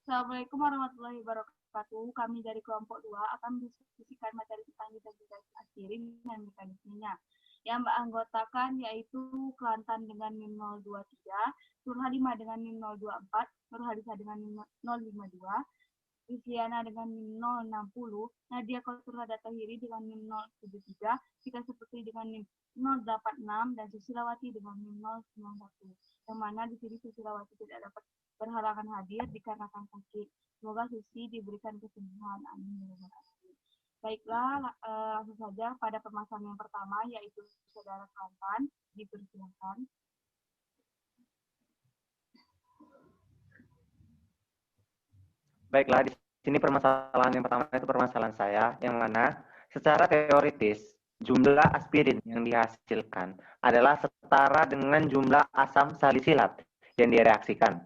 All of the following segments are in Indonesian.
Assalamualaikum warahmatullahi wabarakatuh. Kami dari kelompok 2 akan mendiskusikan materi tentang desensitisasi aspirin dan mekanismenya. Yang beranggotakan yaitu Kelantan dengan NIM 023, Nur Halimah dengan NIM 024, Nur Halisah dengan NIM 052, Rizliana dengan NIM 060, Nadia Kautsura Tahiri dengan NIM 073, Tika Seputri dengan NIM 086, dan Susilawati dengan NIM 091. Yang mana di sini Susilawati tidak dapat berhalangan hadir dikarenakan sakit. Semoga Susi diberikan kesembuhan. Amin. Baiklah, langsung saja pada permasalahan yang pertama, yaitu saudara Kelantan. Dipersilakan. Baiklah, di sini permasalahan yang pertama itu permasalahan saya, yang mana secara teoritis jumlah aspirin yang dihasilkan adalah setara dengan jumlah asam salisilat yang direaksikan.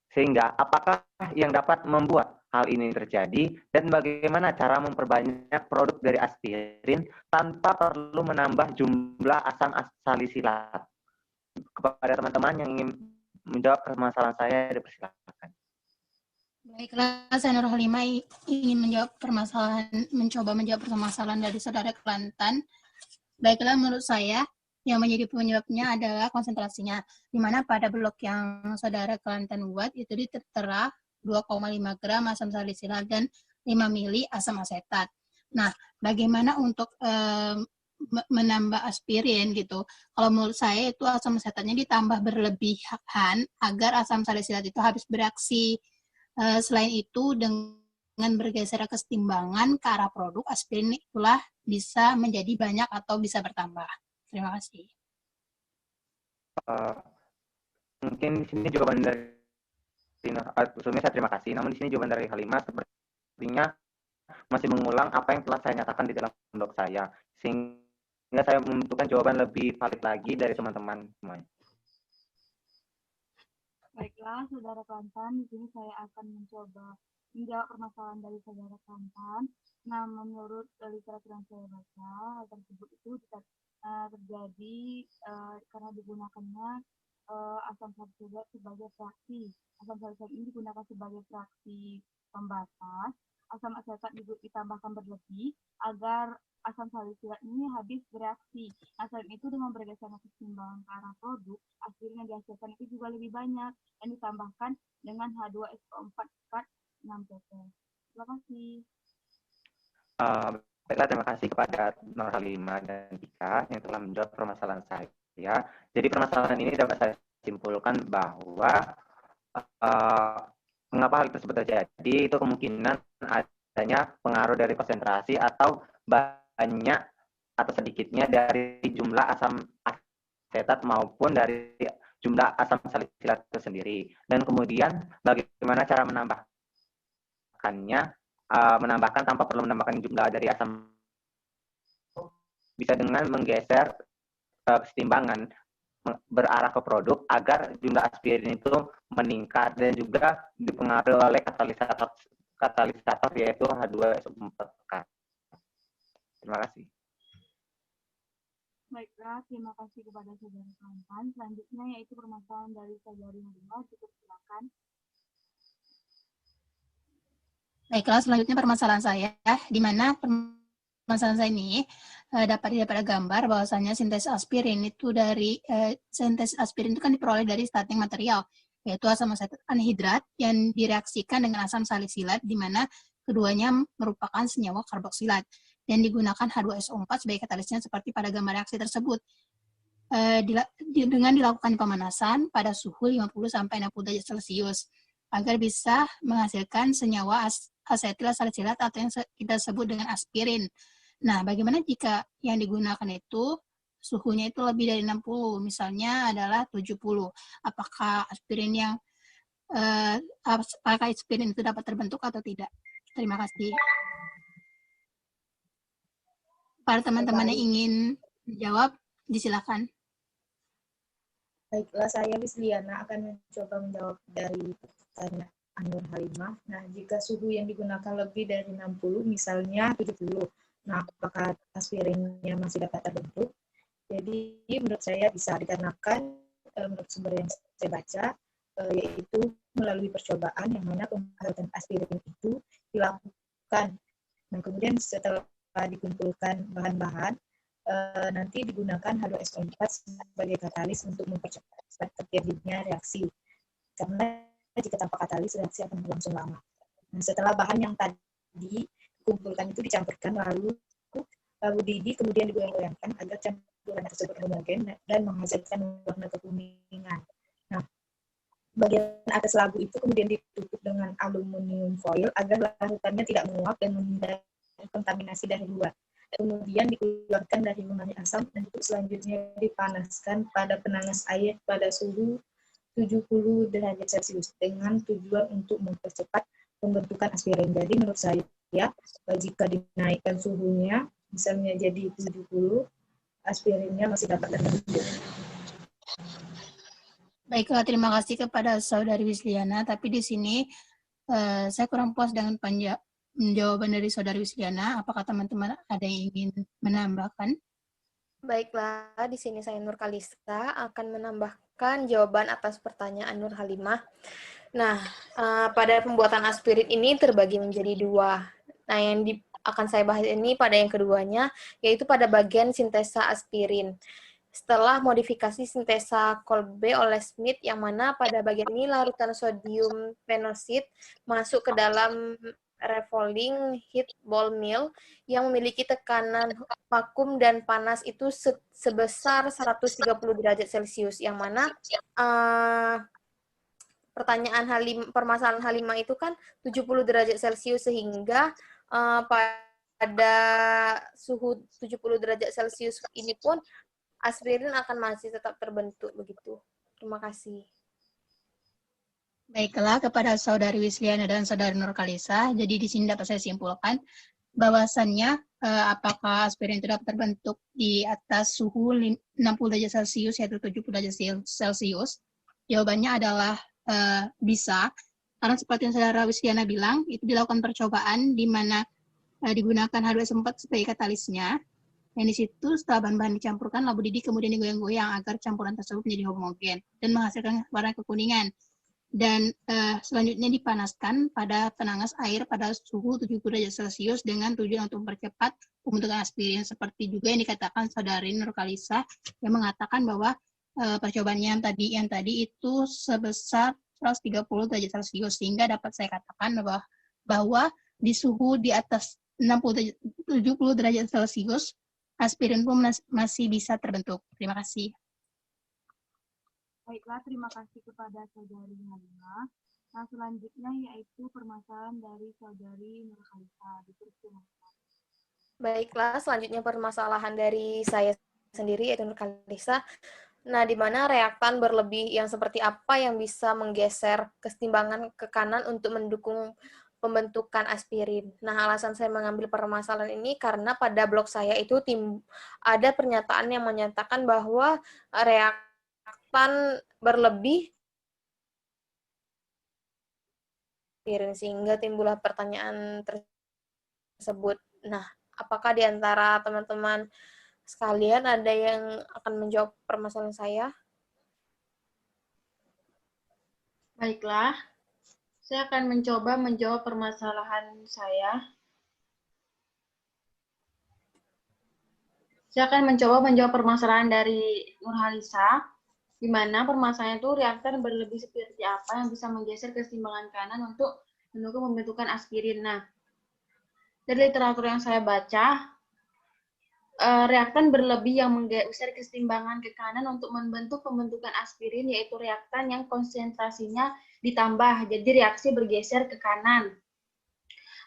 Sehingga apakah yang dapat membuat hal ini terjadi dan bagaimana cara memperbanyak produk dari aspirin tanpa perlu menambah jumlah asam salisilat? Kepada teman-teman yang ingin menjawab permasalahan saya, dipersilakan. Baiklah, saya Nur Halimah ingin mencoba menjawab permasalahan dari saudara Kelantan. Baiklah, menurut saya yang menjadi penyebabnya adalah konsentrasinya, di mana pada blok yang saudara Kelantan buat itu tertera 2,5 gram asam salisilat dan 5 mili asam asetat. Nah, bagaimana untuk menambah aspirin gitu? Kalau menurut saya itu asam asetatnya ditambah berlebihan agar asam salisilat itu habis bereaksi. Selain itu, dengan bergeser kesetimbangan ke arah produk, aspirin itulah bisa menjadi banyak atau bisa bertambah. Terima kasih. Mungkin di sini jawaban dari sebelumnya saya terima kasih. Namun di sini jawaban dari Halimah sepertinya masih mengulang apa yang telah saya nyatakan di dalam blog saya, sehingga saya membutuhkan jawaban lebih valid lagi dari teman-teman semuanya. Baiklah, saudara Kelantan, di sini saya akan mencoba menjawab permasalahan dari saudara Kelantan. Nah, menurut literatur yang saya baca, hal tersebut itu terjadi karena digunakannya asam salisilat sebagai fraksi. Asam salisilat ini digunakan sebagai fraksi pembatas. Asam asetat ditambahkan berlebih agar asam salisilat ini habis bereaksi. Nah, selain itu dengan bergesernya kesetimbangan ke arah produk, aspirin yang dihasilkan itu juga lebih banyak dan ditambahkan dengan H2SO4 6 pp. Terima kasih. Baiklah, terima kasih kepada Nur Halimah dan Tika yang telah menjawab permasalahan saya. Jadi permasalahan ini dapat saya simpulkan bahwa mengapa hal tersebut terjadi itu kemungkinan adanya pengaruh dari konsentrasi atau banyak atau sedikitnya dari jumlah asam asetat maupun dari jumlah asam salisilat itu sendiri. Dan kemudian bagaimana cara menambahkan tanpa perlu menambahkan jumlah dari asam, bisa dengan menggeser kesetimbangan berarah ke produk agar jumlah aspirin itu meningkat dan juga dipengaruhi oleh katalisator yaitu H2SO4. Terima kasih. Baiklah, terima kasih kepada saudara Kelantan. Selanjutnya yaitu permasalahan dari saudari Halimah. Silakan. Baiklah, selanjutnya permasalahan saya, di mana permasalahan saya ini dapat dilihat pada gambar bahwasanya sintesis aspirin itu sintesis aspirin itu kan diperoleh dari starting material, yaitu asam asetat anhidrat yang direaksikan dengan asam salisilat, di mana keduanya merupakan senyawa karboksilat dan digunakan H2SO4 sebagai katalisnya seperti pada gambar reaksi tersebut. Dengan dilakukan pemanasan pada suhu 50-60 derajat Celcius agar bisa menghasilkan senyawa asetil salisilat atau yang kita sebut dengan aspirin. Nah, bagaimana jika yang digunakan itu suhunya itu lebih dari 60, misalnya adalah 70? Apakah aspirin itu dapat terbentuk atau tidak? Terima kasih. Para teman-teman yang ingin menjawab, disilakan. Baiklah, saya Rizliana akan mencoba menjawab dari pertanyaan Nur Halimah. Nah, jika suhu yang digunakan lebih dari 60, misalnya 70, nah apakah aspirinnya masih dapat terbentuk? Jadi menurut saya bisa dikarenakan menurut sumber yang saya baca, yaitu melalui percobaan yang mana pembuatan aspirin itu dilakukan. Nah, kemudian setelah dikumpulkan bahan-bahan, nanti digunakan H2SO4 sebagai katalis untuk mempercepat terjadinya reaksi. Karena jika tanpa katalis, reaksi akan berlangsung lama. Nah, setelah bahan yang tadi dikumpulkan itu dicampurkan, lalu didih, kemudian digoyang-goyangkan agar campuran tersebut homogen dan menghasilkan warna kekuningan. Nah, bagian atas labu itu kemudian ditutup dengan aluminium foil agar larutannya tidak menguap dan menghindari kontaminasi dari luar. Kemudian dikeluarkan dari mengalir asam dan untuk selanjutnya dipanaskan pada penanas air pada suhu 70 derajat Celcius dengan tujuan untuk mempercepat pembentukan aspirin. Jadi menurut saya, jika dinaikkan suhunya, misalnya jadi 70, aspirinnya masih dapat terbentuk. Baiklah, terima kasih kepada Saudari Wisliana. Tapi di sini saya kurang puas dengan jawaban dari Saudari Wisliana. Apakah teman-teman ada yang ingin menambahkan? Baiklah, di sini saya Nur Kalista akan menambahkan jawaban atas pertanyaan Nur Halimah. Nah, pada pembuatan aspirin ini terbagi menjadi dua. Nah, yang akan saya bahas ini pada yang keduanya, yaitu pada bagian sintesa aspirin. Setelah modifikasi sintesa Kolbe oleh Smith, yang mana pada bagian ini larutan sodium phenoxide masuk ke dalam revolving heat ball mill yang memiliki tekanan vakum dan panas itu sebesar 130 derajat Celcius, yang mana permasalahan Halimah itu kan 70 derajat Celcius, sehingga pada suhu 70 derajat Celcius ini pun aspirin akan masih tetap terbentuk begitu. Terima kasih. Baiklah, kepada Saudari Wisliana dan Saudari Nur Kalisa, jadi di sini dapat saya simpulkan bahwasannya apakah aspirin itu dapat terbentuk di atas suhu 60 derajat Celcius yaitu 70 derajat Celcius. Jawabannya adalah bisa, karena seperti yang Saudara Wisliana bilang, itu dilakukan percobaan di mana digunakan H2SO4 sebagai katalisnya. Yang di situ setelah bahan-bahan dicampurkan, labu didih kemudian digoyang-goyang agar campuran tersebut menjadi homogen dan menghasilkan warna kekuningan. Dan selanjutnya dipanaskan pada penanas air pada suhu 70 derajat Celcius dengan tujuan untuk mempercepat pembentukan aspirin, seperti juga yang dikatakan Saudari Nur Kalisa yang mengatakan bahwa percobaannya yang tadi itu sebesar 130 derajat Celcius, sehingga dapat saya katakan bahwa di suhu di atas 70 derajat Celcius aspirin pun masih bisa terbentuk. Terima kasih. Baiklah, terima kasih kepada Saudari Halimah. Nah, selanjutnya yaitu permasalahan dari Saudari Nur Kalisa. Dipersilakan. Baiklah, selanjutnya permasalahan dari saya sendiri, yaitu Nur Kalisa. Nah, di mana reaktan berlebih yang seperti apa yang bisa menggeser kesetimbangan ke kanan untuk mendukung pembentukan aspirin. Nah, alasan saya mengambil permasalahan ini karena pada blog saya itu ada pernyataan yang menyatakan bahwa reaktan berlebih sehingga timbullah pertanyaan tersebut. Nah, apakah di antara teman-teman sekalian ada yang akan menjawab permasalahan saya? Baiklah, saya akan mencoba menjawab permasalahan saya. Saya akan mencoba menjawab permasalahan dari Nurhalisa, di mana permasalahannya itu reaktan berlebih seperti apa yang bisa menggeser kesetimbangan kanan untuk mendukung pembentukan aspirin. Nah, dari literatur yang saya baca, reaktan berlebih yang menggeser kesetimbangan ke kanan untuk membentuk pembentukan aspirin, yaitu reaktan yang konsentrasinya ditambah, jadi reaksi bergeser ke kanan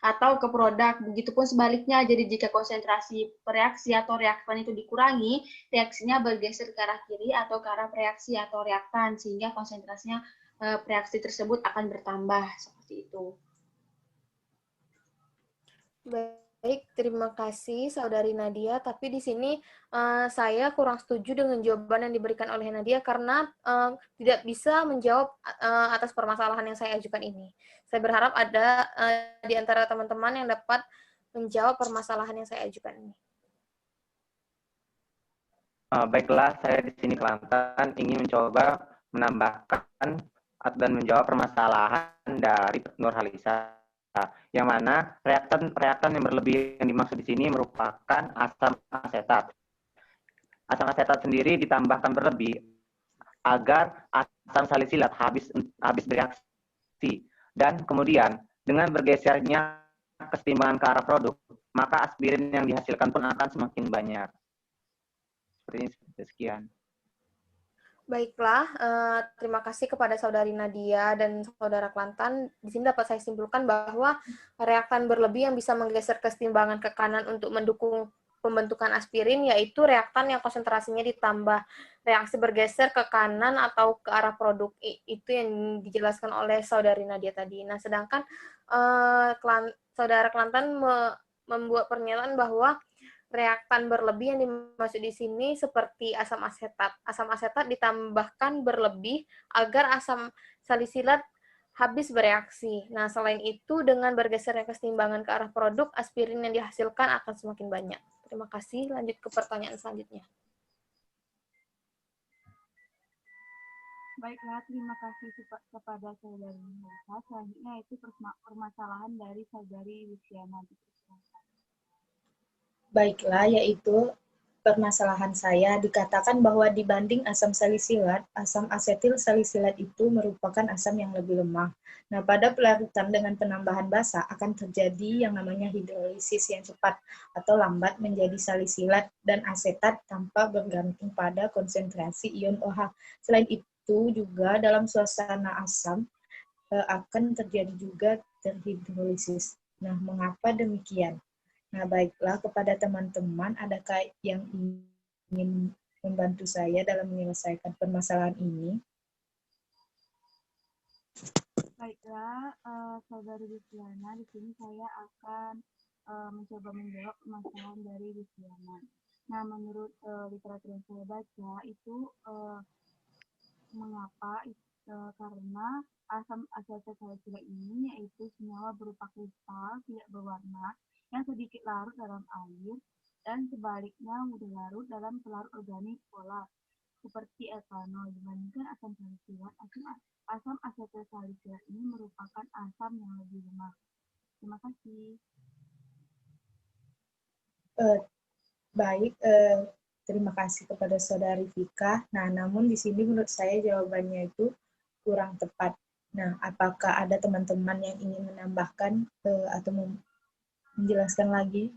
atau ke produk. Begitupun sebaliknya, jadi jika konsentrasi reaksi atau reaktan itu dikurangi, reaksinya bergeser ke arah kiri atau ke arah reaksi atau reaktan, sehingga konsentrasinya reaksi tersebut akan bertambah, seperti itu. Baik, terima kasih Saudari Nadia. Tapi di sini saya kurang setuju dengan jawaban yang diberikan oleh Nadia karena tidak bisa menjawab atas permasalahan yang saya ajukan ini. Saya berharap ada di antara teman-teman yang dapat menjawab permasalahan yang saya ajukan ini. Baiklah, saya di sini Kelantan ingin mencoba menambahkan dan menjawab permasalahan dari Nurhalisa, yang mana reaktan yang berlebih yang dimaksud di sini merupakan asam asetat. Asam asetat sendiri ditambahkan berlebih agar asam salisilat habis bereaksi, dan kemudian dengan bergesernya kesetimbangan ke arah produk, maka aspirin yang dihasilkan pun akan semakin banyak. Seperti ini, sekian. Baiklah, terima kasih kepada Saudari Nadia dan Saudara Kelantan. Di sini dapat saya simpulkan bahwa reaktan berlebih yang bisa menggeser kesetimbangan ke kanan untuk mendukung pembentukan aspirin, yaitu reaktan yang konsentrasinya ditambah reaksi bergeser ke kanan atau ke arah produk. Itu yang dijelaskan oleh Saudari Nadia tadi. Nah, sedangkan Saudara Kelantan membuat pernyataan bahwa reaktan berlebih yang dimaksud di sini seperti asam asetat. Asam asetat ditambahkan berlebih agar asam salisilat habis bereaksi. Nah, selain itu, dengan bergesernya kesetimbangan ke arah produk, aspirin yang dihasilkan akan semakin banyak. Terima kasih. Lanjut ke pertanyaan selanjutnya. Baiklah, terima kasih kepada Saudari Nurhalisa. Selanjutnya itu permasalahan dari Saudari Luciana. Baiklah, yaitu permasalahan saya dikatakan bahwa dibanding asam salisilat, asam asetil salisilat itu merupakan asam yang lebih lemah. Nah, pada pelarutan dengan penambahan basa akan terjadi yang namanya hidrolisis yang cepat atau lambat menjadi salisilat dan asetat tanpa bergantung pada konsentrasi ion OH. Selain itu juga dalam suasana asam akan terjadi juga terhidrolisis. Nah, mengapa demikian? Nah, baiklah, kepada teman-teman, adakah yang ingin membantu saya dalam menyelesaikan permasalahan ini? Baiklah, Saudari Luciana, di sini saya akan mencoba menjawab permasalahan dari Luciana. Nah, menurut literatur yang saya baca, itu mengapa? Karena asam asetat salisilat ini yaitu senyawa berupa kristal tidak berwarna yang sedikit larut dalam air, dan sebaliknya mudah larut dalam pelarut organik polar, seperti etanol. Dibandingkan asam salisilat, asam asetil salisilat ini merupakan asam yang lebih lemah. Terima kasih. Baik, terima kasih kepada Saudari Vika. Nah, namun di sini menurut saya jawabannya itu kurang tepat. Nah, apakah ada teman-teman yang ingin menambahkan atau menjelaskan lagi?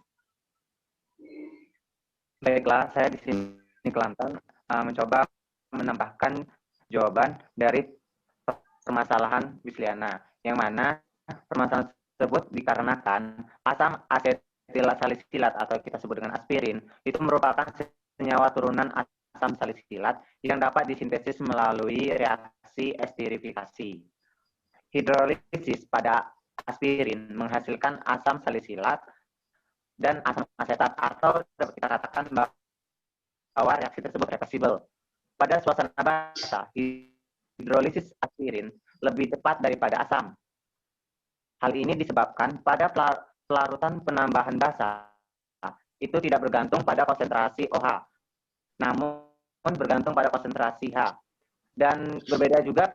Baiklah, saya di sini Kelantan mencoba menambahkan jawaban dari permasalahan Wisliana, yang mana permasalahan tersebut dikarenakan asam asetil salisilat atau kita sebut dengan aspirin itu merupakan senyawa turunan asam salisilat yang dapat disintesis melalui reaksi esterifikasi. Hidrolisis pada aspirin menghasilkan asam salisilat dan asam asetat, atau dapat kita katakan bahwa reaksi tersebut reversibel. Pada suasana basa, hidrolisis aspirin lebih cepat daripada asam. Hal ini disebabkan pada pelarutan penambahan basa itu tidak bergantung pada konsentrasi OH, namun bergantung pada konsentrasi H. Dan berbeda juga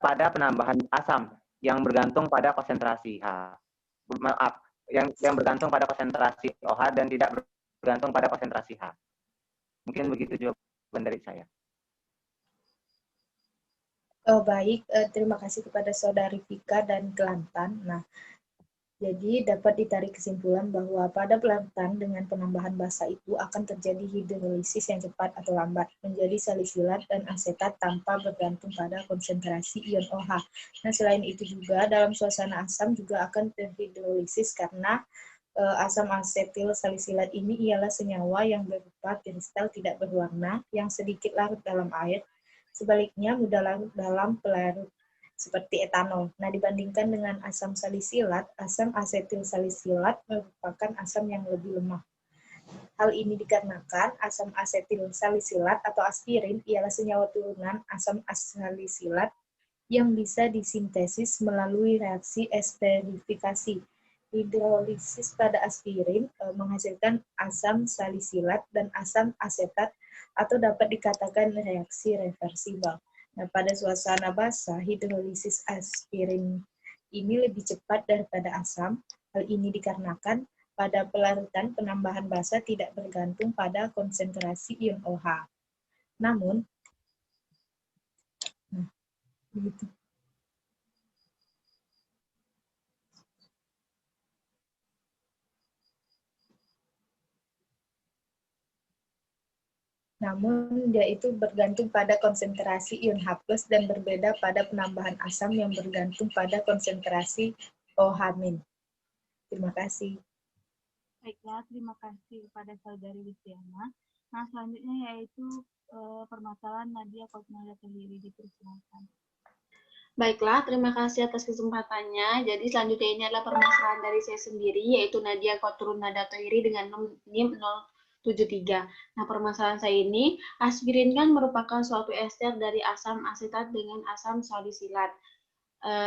pada penambahan asam yang bergantung pada konsentrasi H. Maaf, yang bergantung pada konsentrasi OH dan tidak bergantung pada konsentrasi H. Mungkin begitu jawaban dari saya. Baik, terima kasih kepada Saudari Vika dan Kelantan. Nah, jadi dapat ditarik kesimpulan bahwa pada pelarutan dengan penambahan basa itu akan terjadi hidrolisis yang cepat atau lambat menjadi salisilat dan asetat tanpa bergantung pada konsentrasi ion OH. Nah, selain itu juga dalam suasana asam juga akan terhidrolisis karena asam asetil salisilat ini ialah senyawa yang berupa kristal tidak berwarna yang sedikit larut dalam air. Sebaliknya mudah larut dalam pelarut seperti etanol. Nah, dibandingkan dengan asam salisilat, asam asetil salisilat merupakan asam yang lebih lemah. Hal ini dikarenakan asam asetil salisilat atau aspirin ialah senyawa turunan asam salisilat yang bisa disintesis melalui reaksi esterifikasi. Hidrolisis pada aspirin menghasilkan asam salisilat dan asam asetat, atau dapat dikatakan reaksi reversibel. Nah, pada suasana basah, hidrolisis aspirin ini lebih cepat daripada asam. Hal ini dikarenakan pada pelarutan penambahan basa tidak bergantung pada konsentrasi ion OH. Namun, begitu. Namun, dia itu bergantung pada konsentrasi ion H+, dan berbeda pada penambahan asam yang bergantung pada konsentrasi OH-. Terima kasih. Baiklah, terima kasih kepada Saudari Luciana. Nah, selanjutnya yaitu permasalahan Nadia Kosnada sendiri, dipersilakan. Baiklah, terima kasih atas kesempatannya. Jadi selanjutnya ini adalah permasalahan dari saya sendiri, yaitu Nadia Kotrunada Toiri dengan NIM 073. Nah, permasalahan saya ini, aspirin kan merupakan suatu ester dari asam asetat dengan asam salisilat.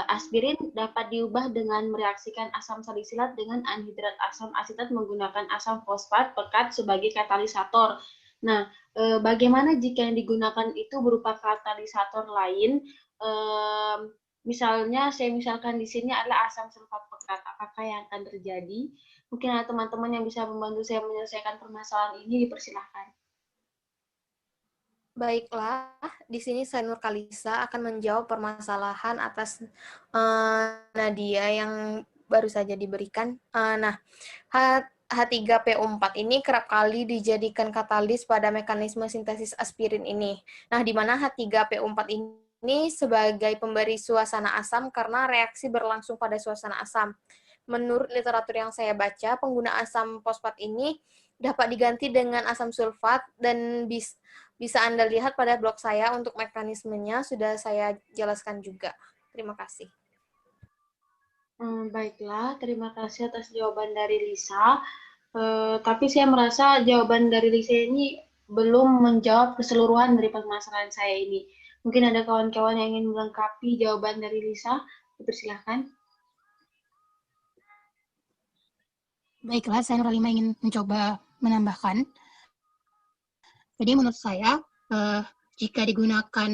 Aspirin dapat diubah dengan mereaksikan asam salisilat dengan anhidrat asam asetat menggunakan asam fosfat pekat sebagai katalisator. Nah, bagaimana jika yang digunakan itu berupa katalisator lain? Misalnya, saya misalkan di sini adalah asam sulfat pekat. Apakah yang akan terjadi? Mungkin ada teman-teman yang bisa membantu saya menyelesaikan permasalahan ini, dipersilahkan. Baiklah, di sini saya Nur Kalisa akan menjawab permasalahan atas Nadia yang baru saja diberikan. Nah, H3PO4 ini kerap kali dijadikan katalis pada mekanisme sintesis aspirin ini. Nah, di mana H3PO4 ini sebagai pemberi suasana asam karena reaksi berlangsung pada suasana asam. Menurut literatur yang saya baca, pengguna asam fosfat ini dapat diganti dengan asam sulfat dan bisa Anda lihat pada blog saya untuk mekanismenya sudah saya jelaskan juga. Terima kasih. Baiklah, terima kasih atas jawaban dari Lisa. Tapi saya merasa jawaban dari Lisa ini belum menjawab keseluruhan dari permasalahan saya ini. Mungkin ada kawan-kawan yang ingin melengkapi jawaban dari Lisa. Dipersilahkan. Baiklah, saya Nurhalima ingin mencoba menambahkan. Jadi menurut saya, jika digunakan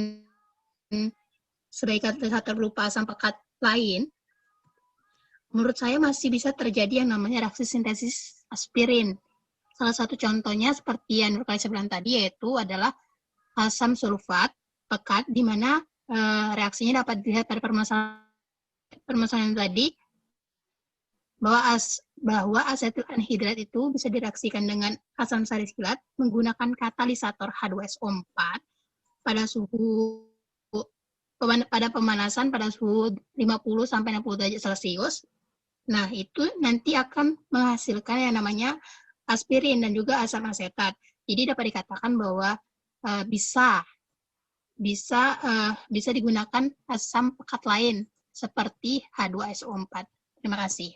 sebagai katalisator berupa asam pekat lain, menurut saya masih bisa terjadi yang namanya reaksi sintesis aspirin. Salah satu contohnya seperti yang Nurkalisa bilang tadi, yaitu adalah asam sulfat pekat, di mana reaksinya dapat dilihat pada permasalahan tadi, bahwa asetil anhidrat itu bisa direaksikan dengan asam salisilat menggunakan katalisator H2SO4 pada pemanasan pada suhu 50 sampai 60 derajat Celcius. Nah, itu nanti akan menghasilkan yang namanya aspirin dan juga asam asetat. Jadi dapat dikatakan bahwa bisa digunakan asam pekat lain seperti H2SO4. Terima kasih.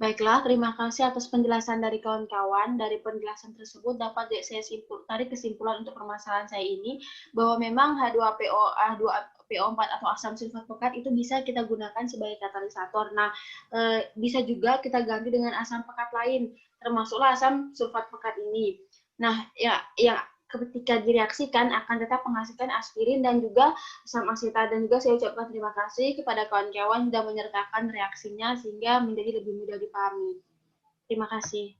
Baiklah, terima kasih atas penjelasan dari kawan-kawan. Dari penjelasan tersebut dapat saya tarik kesimpulan untuk permasalahan saya ini, bahwa memang H2PO4 atau asam sulfat pekat itu bisa kita gunakan sebagai katalisator. Nah, bisa juga kita ganti dengan asam pekat lain, termasuklah asam sulfat pekat ini. Nah, ya ketika direaksikan akan tetap menghasilkan aspirin dan juga asam asetat. Dan juga saya ucapkan terima kasih kepada kawan-kawan sudah menyertakan reaksinya sehingga menjadi lebih mudah dipahami. Terima kasih.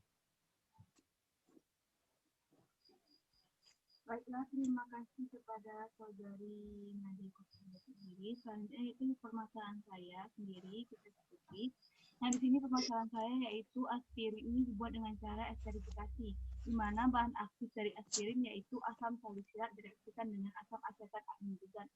Baiklah, terima kasih kepada Saudari Nadia Kosnada sendiri. Selanjutnya itu permasalahan saya sendiri, kita diskusi. Nah, di sini permasalahan saya yaitu aspirin ini dibuat dengan cara esterifikasi, di mana bahan aktif dari aspirin yaitu asam salisilat direaksikan dengan asam asetat anhidrat,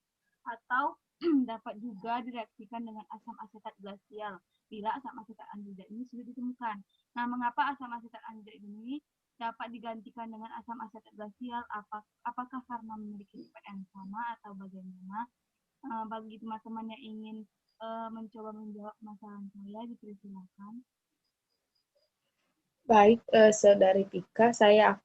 atau dapat juga direaksikan dengan asam asetat glasial bila asam asetat anhidrat ini sudah ditemukan. Nah, mengapa asam asetat anhidrat ini dapat digantikan dengan asam asetat glasial? Apakah karena memiliki sifat yang sama atau bagaimana? Bagi teman-teman yang ingin mencoba menjawab masalah saya, dipersilakan. Baik, Saudari Vika, saya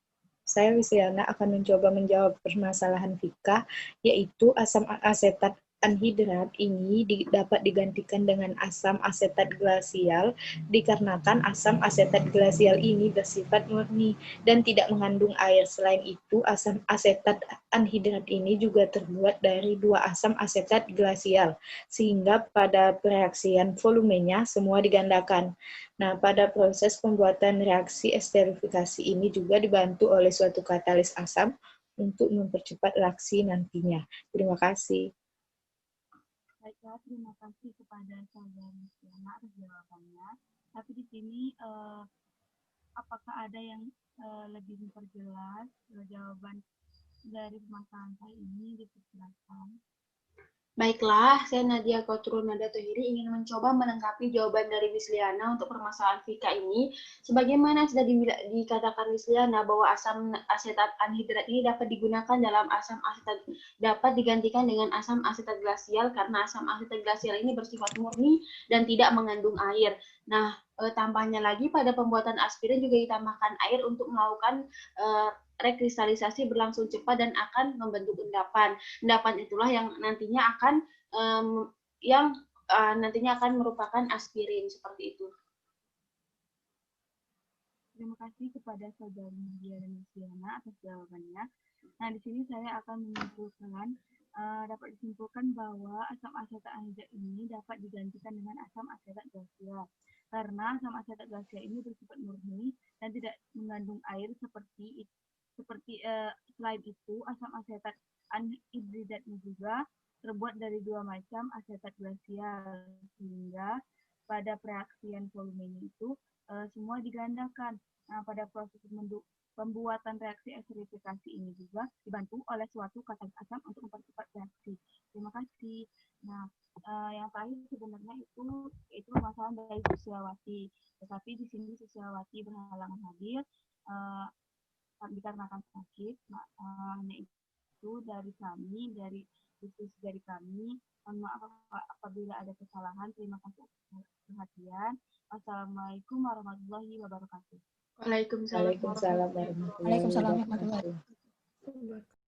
Wisiana akan mencoba menjawab permasalahan Vika, yaitu asam asetat anhidrat ini dapat digantikan dengan asam asetat glasial dikarenakan asam asetat glasial ini bersifat murni dan tidak mengandung air. Selain itu, asam asetat anhidrat ini juga terbuat dari dua asam asetat glasial, sehingga pada pereaksian volumenya semua digandakan. Nah, pada proses pembuatan reaksi esterifikasi ini juga dibantu oleh suatu katalis asam untuk mempercepat reaksi nantinya. Terima kasih. Baiklah, terima kasih kepada saudari Siana atas jawabannya. Tapi di sini apakah ada yang lebih memperjelas jawaban dari permasalahan saya ini diperjelaskan? Baiklah, saya Nadia Kotrul Nada Tohiri ingin mencoba melengkapi jawaban dari Miss Liana untuk permasalahan Vika ini. Sebagaimana sudah dikatakan Miss Liana bahwa asam asetat anhidrat ini dapat digunakan dalam asam asetat, dapat digantikan dengan asam asetat glasial karena asam asetat glasial ini bersifat murni dan tidak mengandung air. Nah, tambahnya lagi pada pembuatan aspirin juga ditambahkan air untuk melakukan rekristalisasi berlangsung cepat dan akan membentuk endapan. Endapan itulah yang nantinya akan merupakan aspirin seperti itu. Terima kasih kepada saudari Nadia dan Siana atas jawabannya. Nah, di sini saya akan menyimpulkan dapat disimpulkan bahwa asam asetat anhidrat ini dapat digantikan dengan asam asetat glasial. Karena asam asetat glasial ini bersifat murni dan tidak mengandung air seperti selain itu asam asetat anhidrat ini juga terbuat dari dua macam asetat glasial sehingga pada pereaksian volumenya itu semua digandakan. Nah, pada proses pembuatan reaksi esterifikasi ini juga dibantu oleh suatu katalis asam untuk mempercepat reaksi. Terima kasih. Nah, yang terakhir sebenarnya itu masalah dari Susiawati. Tetapi di sini Susiawati berhalangan hadir dikarenakan sakit. Hanya itu dari kami, dari diskusi dari kami. Mohon maaf apabila ada kesalahan. Terima kasih atas perhatian. Wassalamualaikum warahmatullahi wabarakatuh. Waalaikumsalam warahmatullahi wabarakatuh. Waalaikumsalam warahmatullahi wabarakatuh.